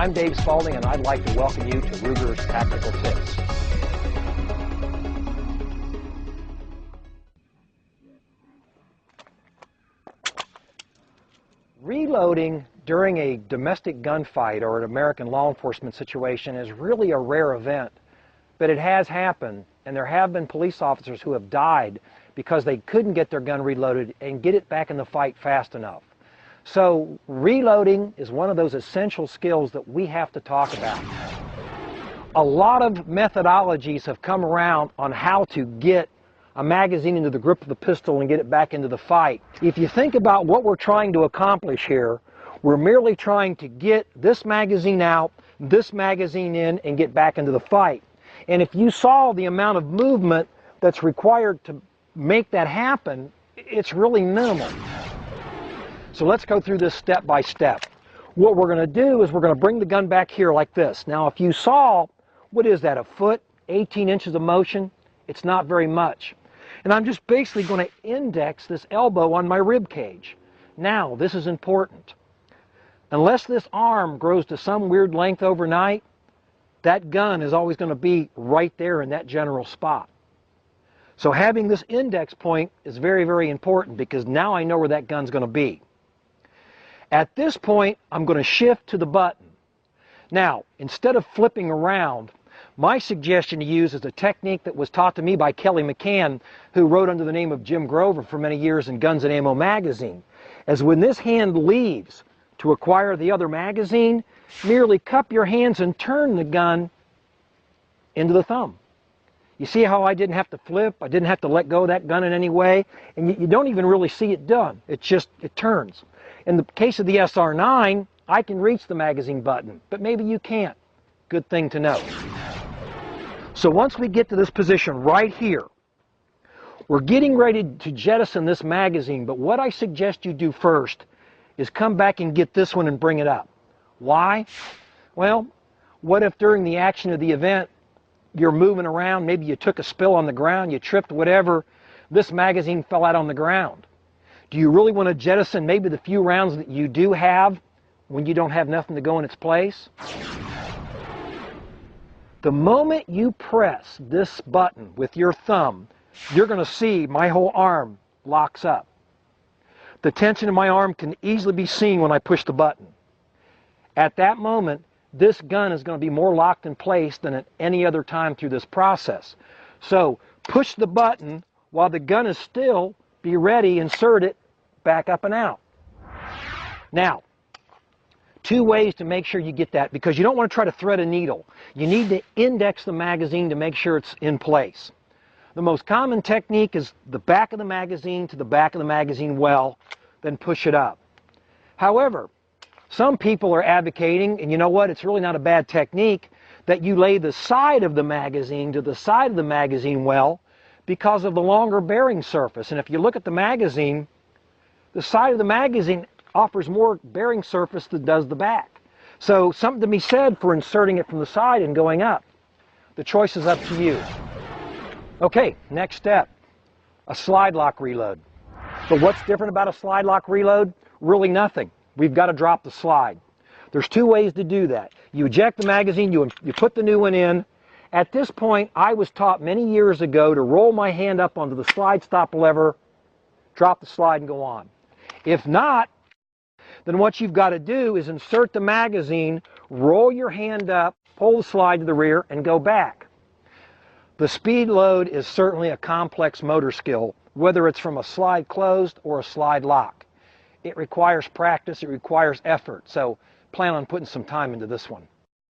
I'm Dave Spalding, and I'd like to welcome you to Ruger's Tactical Tips. Reloading during a domestic gunfight or an American law enforcement situation is really a rare event, but it has happened, and there have been police officers who have died because they couldn't get their gun reloaded and get it back in the fight fast enough. So reloading is one of those essential skills that we have to talk about. A lot of methodologies have come around on how to get a magazine into the grip of the pistol and get it back into the fight. If you think about what we're trying to accomplish here, we're merely trying to get this magazine out, this magazine in, and get back into the fight. And if you saw the amount of movement that's required to make that happen, it's really minimal. So let's go through this step by step. What we're going to do is we're going to bring the gun back here like this. Now if you saw, what is that, a foot, 18 inches of motion? It's not very much. And I'm just basically going to index this elbow on my rib cage. Now, this is important. Unless this arm grows to some weird length overnight, that gun is always going to be right there in that general spot. So having this index point is very, very important because now I know where that gun's going to be. At this point, I'm going to shift to the button. Now, instead of flipping around, my suggestion to use is a technique that was taught to me by Kelly McCann, who wrote under the name of Jim Grover for many years in Guns and Ammo magazine. As when this hand leaves to acquire the other magazine, merely cup your hands and turn the gun into the thumb. You see how I didn't have to flip, I didn't have to let go of that gun in any way, and you don't even really see it done. It turns. In the case of the SR9, I can reach the magazine button, but maybe you can't. Good thing to know. So once we get to this position right here, we're getting ready to jettison this magazine, but what I suggest you do first is come back and get this one and bring it up. Why? Well, what if during the action of the event you're moving around, maybe you took a spill on the ground, you tripped, whatever, this magazine fell out on the ground. Do you really want to jettison maybe the few rounds that you do have when you don't have nothing to go in its place? The moment you press this button with your thumb, you're going to see my whole arm locks up. The tension in my arm can easily be seen when I push the button. At that moment, this gun is going to be more locked in place than at any other time through this process. So push the button while the gun is still, be ready, insert it, back up and out. Now, two ways to make sure you get that, because you don't want to try to thread a needle. You need to index the magazine to make sure it's in place. The most common technique is the back of the magazine to the back of the magazine well, then push it up. However, some people are advocating, and you know what, it's really not a bad technique, that you lay the side of the magazine to the side of the magazine well because of the longer bearing surface. And if you look at the magazine, the side of the magazine offers more bearing surface than does the back. So something to be said for inserting it from the side and going up. The choice is up to you. Okay, next step, a slide lock reload. So what's different about a slide lock reload? Really nothing. We've got to drop the slide. There's two ways to do that. You eject the magazine, you put the new one in. At this point, I was taught many years ago to roll my hand up onto the slide stop lever, drop the slide and go on. If not, then what you've got to do is insert the magazine, roll your hand up, pull the slide to the rear, and go back. The speed load is certainly a complex motor skill, whether it's from a slide closed or a slide lock. It requires practice, it requires effort, so plan on putting some time into this one.